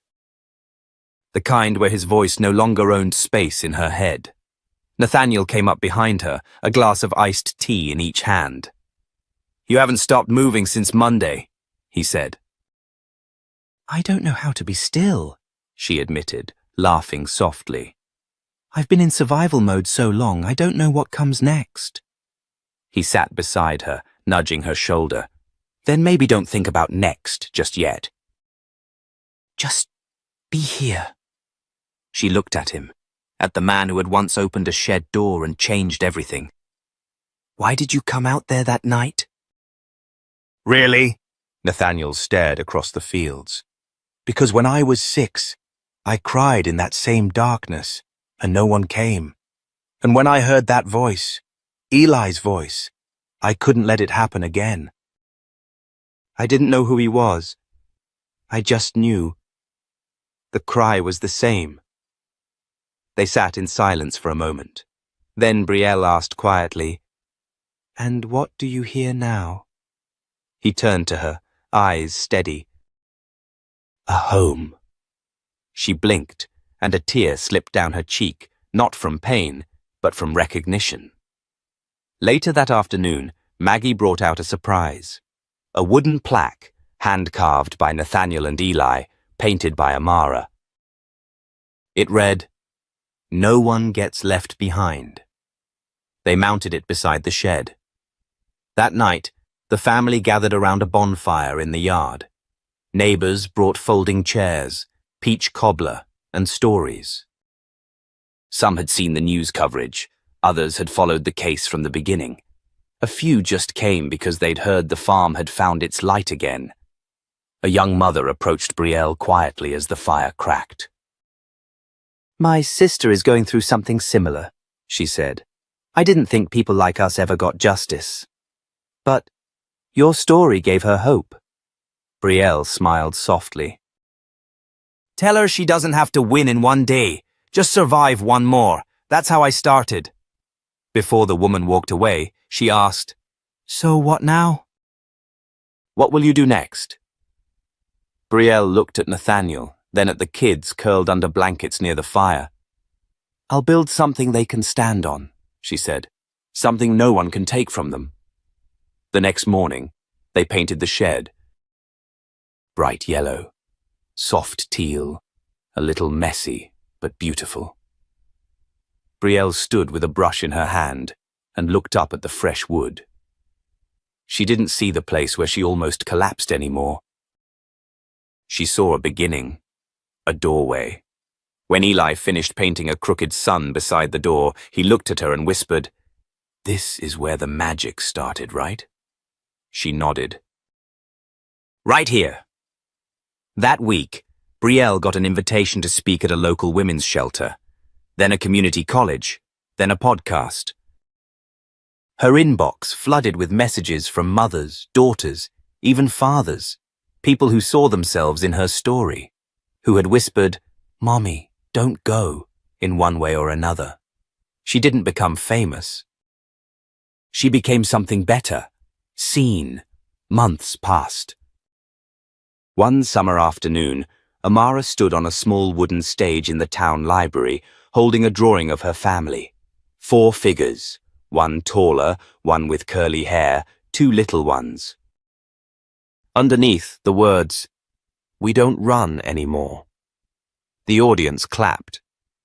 The kind where his voice no longer owned space in her head. Nathaniel came up behind her, a glass of iced tea in each hand. "You haven't stopped moving since Monday," he said. "I don't know how to be still," she admitted, laughing softly. "I've been in survival mode so long, I don't know what comes next." He sat beside her, nudging her shoulder. "Then maybe don't think about next just yet. Just be here." She looked at him, at the man who had once opened a shed door and changed everything. "Why did you come out there that night?" "Really?" Nathaniel stared across the fields. "Because when I was 6, I cried in that same darkness, and no one came. And when I heard that voice, Eli's voice, I couldn't let it happen again. I didn't know who he was. I just knew. The cry was the same." They sat in silence for a moment. Then Brielle asked quietly, "And what do you hear now?" He turned to her, eyes steady. "A home." She blinked, and a tear slipped down her cheek, not from pain, but from recognition. Later that afternoon, Maggie brought out a surprise. A wooden plaque, hand-carved by Nathaniel and Eli, painted by Amara. It read, "No one gets left behind." They mounted it beside the shed. That night, the family gathered around a bonfire in the yard. Neighbors brought folding chairs, peach cobbler, and stories. Some had seen the news coverage. Others had followed the case from the beginning. A few just came because they'd heard the farm had found its light again. A young mother approached Brielle quietly as the fire cracked. "My sister is going through something similar," she said. "I didn't think people like us ever got justice. But your story gave her hope." Brielle smiled softly. "Tell her she doesn't have to win in one day. Just survive one more. That's how I started." Before the woman walked away, she asked, "So what now?" "What will you do next?" Brielle looked at Nathaniel, then at the kids curled under blankets near the fire. "I'll build something they can stand on," she said. "Something no one can take from them." The next morning, they painted the shed. Bright yellow, soft teal, a little messy, but beautiful. Brielle stood with a brush in her hand and looked up at the fresh wood. She didn't see the place where she almost collapsed anymore. She saw a beginning, a doorway. When Eli finished painting a crooked sun beside the door, he looked at her and whispered, "This is where the magic started, right?" She nodded. "Right here." That week, Brielle got an invitation to speak at a local women's shelter, then a community college, then a podcast. Her inbox flooded with messages from mothers, daughters, even fathers, people who saw themselves in her story, who had whispered, "Mommy, don't go," in one way or another. She didn't become famous. She became something better, seen. Months passed. One summer afternoon, Amara stood on a small wooden stage in the town library, holding a drawing of her family. 4 figures, one taller, one with curly hair, 2 little ones. Underneath, the words, "We don't run anymore." The audience clapped.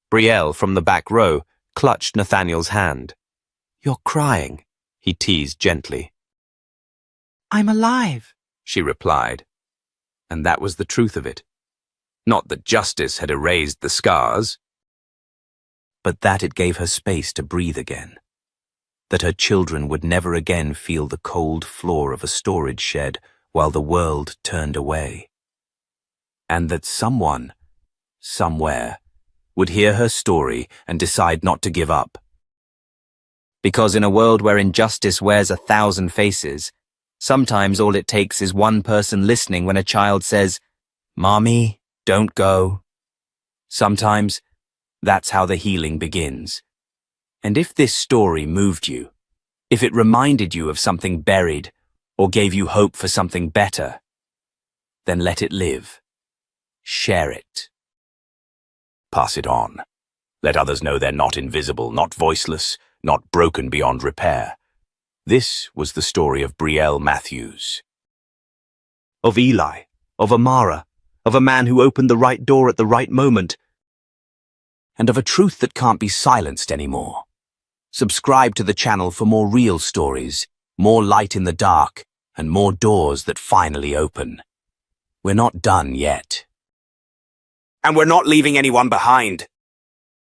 Brielle, from the back row, clutched Nathaniel's hand. "You're crying," he teased gently. "I'm alive," she replied. And that was the truth of it. Not that justice had erased the scars, but that it gave her space to breathe again. That her children would never again feel the cold floor of a storage shed while the world turned away. And that someone, somewhere, would hear her story and decide not to give up. Because in a world where injustice wears 1,000 faces, sometimes all it takes is one person listening when a child says, "Mommy, don't go." Sometimes that's how the healing begins. And if this story moved you, if it reminded you of something buried or gave you hope for something better, then let it live. Share it. Pass it on. Let others know they're not invisible, not voiceless, not broken beyond repair. This was the story of Brielle Matthews. Of Eli, of Amara, of a man who opened the right door at the right moment, and of a truth that can't be silenced anymore. Subscribe to the channel for more real stories, more light in the dark, and more doors that finally open. We're not done yet. And we're not leaving anyone behind.